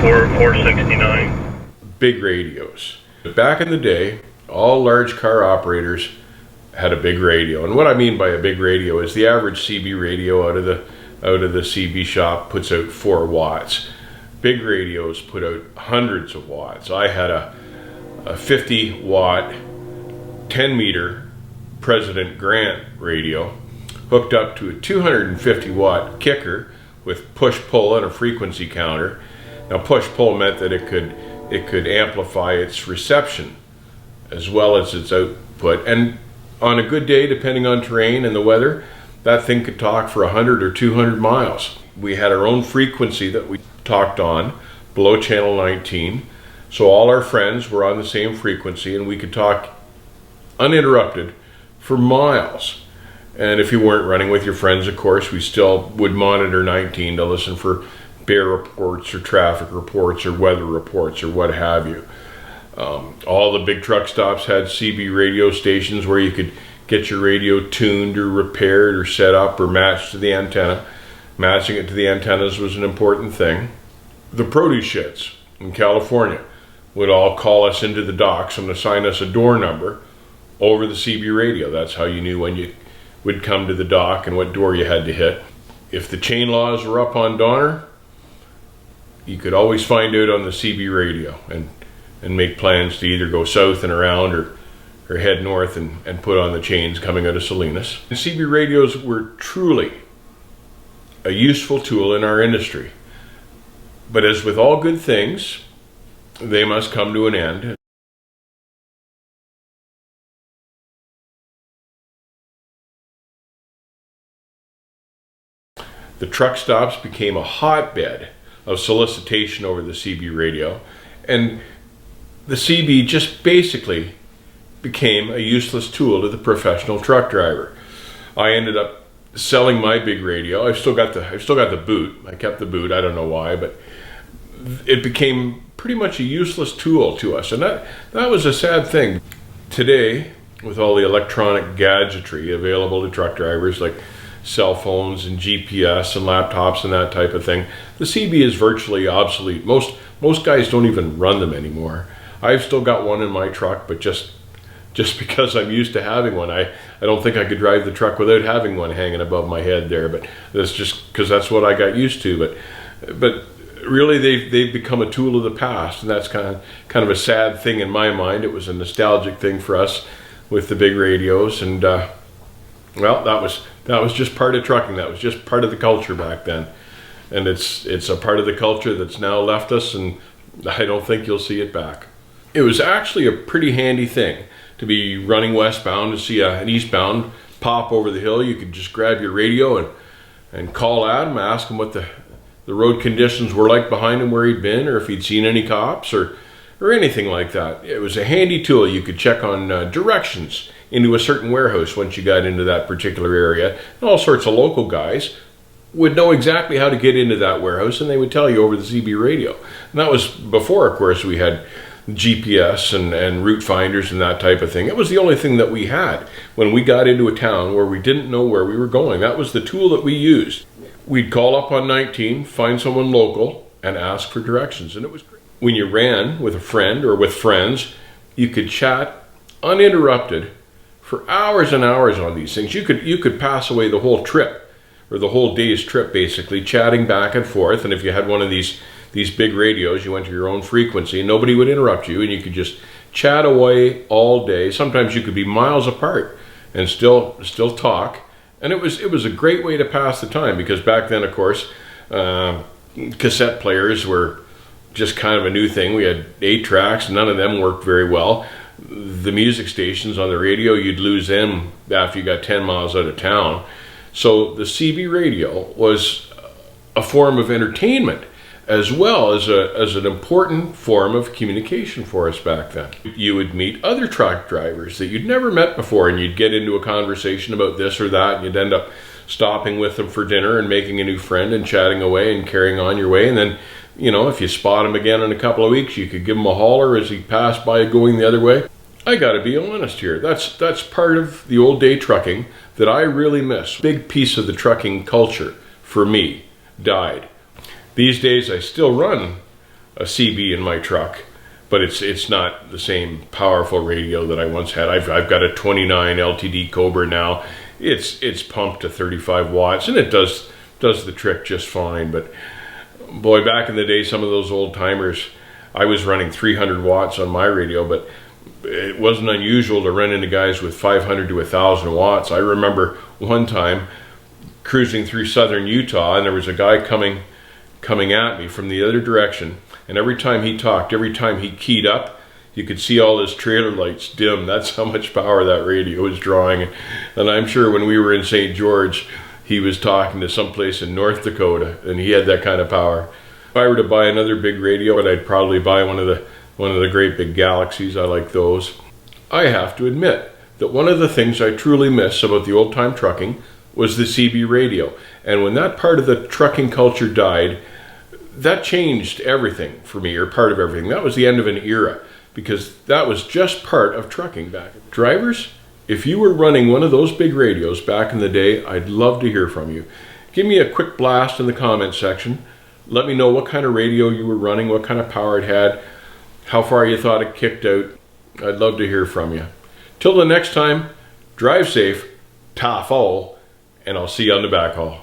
469. Big radios. Back in the day, all large car operators had a big radio. And what I mean by a big radio is the average CB radio out of the CB shop puts out 4 watts. Big radios put out hundreds of watts. I had a 50 watt 10 meter President Grant radio hooked up to a 250 watt kicker with push-pull and a frequency counter. Now push-pull meant that it could amplify its reception as well as its output, and on a good day, depending on terrain and the weather, that thing could talk for 100 or 200 miles. We had our own frequency that we talked on below channel 19, so all our friends were on the same frequency and we could talk uninterrupted for miles. And if you weren't running with your friends, of course, we still would monitor 19 to listen for bear reports or traffic reports or weather reports or what have you. All the big truck stops had CB radio stations where you could get your radio tuned or repaired or set up or matched to the antenna. Matching it to the antennas was an important thing. The produce sheds in California would all call us into the docks and assign us a door number over the CB radio. That's how you knew when you would come to the dock and what door you had to hit. If the chain laws were up on Donner, you could always find out on the CB radio and make plans to either go south and around or head north and put on the chains coming out of Salinas. And CB radios were truly a useful tool in our industry. But as with all good things, they must come to an end. The truck stops became a hotbed of solicitation over the CB radio, and the CB just basically became a useless tool to the professional truck driver. I ended up selling my big radio. I've still got the boot. I kept the boot. I don't know why, but it became pretty much a useless tool to us, and that was a sad thing. Today, with all the electronic gadgetry available to truck drivers, like cell phones and GPS and laptops and that type of thing, the CB is virtually obsolete. Most guys don't even run them anymore. I've still got one in my truck, but just because I'm used to having one, I don't think I could drive the truck without having one hanging above my head there, but that's just because that's what I got used to. But really they've become a tool of the past, and that's kind of a sad thing in my mind. It was a nostalgic thing for us with the big radios, and well, that was just part of trucking. That was just part of the culture back then, and it's a part of the culture that's now left us, and I don't think you'll see it back. It was actually a pretty handy thing to be running westbound and see an eastbound pop over the hill. You could just grab your radio and call Adam, ask him what the road conditions were like behind him, where he'd been, or if he'd seen any cops or anything like that. It was a handy tool. You could check on directions into a certain warehouse once you got into that particular area. And all sorts of local guys would know exactly how to get into that warehouse, and they would tell you over the CB radio. And that was before, of course, we had GPS and route finders and that type of thing. It was the only thing that we had when we got into a town where we didn't know where we were going. That was the tool that we used. We'd call up on 19, find someone local, and ask for directions. And it was great. When you ran with a friend or with friends, you could chat uninterrupted for hours and hours on these things. You could pass away the whole trip, or the whole day's trip, basically chatting back and forth. And if you had one of these big radios, you went to your own frequency and nobody would interrupt you, and you could just chat away all day. Sometimes you could be miles apart and still talk, and it was a great way to pass the time, because back then, of course, cassette players were just kind of a new thing. We had 8 tracks, none of them worked very well. The music stations on the radio, you'd lose them after you got 10 miles out of town. So the CB radio was a form of entertainment as well as an important form of communication for us back then. You would meet other truck drivers that you'd never met before, and you'd get into a conversation about this or that, and you'd end up stopping with them for dinner and making a new friend and chatting away and carrying on your way. And then, you know, if you spot him again in a couple of weeks, you could give him a holler as he passed by going the other way. I gotta be honest here, that's part of the old day trucking that I really miss. Big piece of the trucking culture for me died. These days I still run a CB in my truck, but it's not the same powerful radio that I once had. I've got a 29 LTD Cobra now. It's pumped to 35 watts, and it does the trick just fine. But boy, back in the day, some of those old timers, I was running 300 watts on my radio, but it wasn't unusual to run into guys with 500 to 1,000 watts. I remember one time cruising through southern Utah, and there was a guy coming at me from the other direction, and every time he talked, every time he keyed up, you could see all his trailer lights dim. That's how much power that radio was drawing. And I'm sure when we were in St. George, he was talking to someplace in North Dakota, and he had that kind of power. If I were to buy another big radio, I'd probably buy one of the great big Galaxies. I like those. I have to admit that one of the things I truly miss about the old time trucking was the CB radio. And when that part of the trucking culture died, that changed everything for me, or part of everything. That was the end of an era, because that was just part of trucking back. Drivers, if you were running one of those big radios back in the day, I'd love to hear from you. Give me a quick blast in the comment section. Let me know what kind of radio you were running, what kind of power it had, how far you thought it kicked out. I'd love to hear from you. Till the next time, drive safe, ta fall, and I'll see you on the backhaul.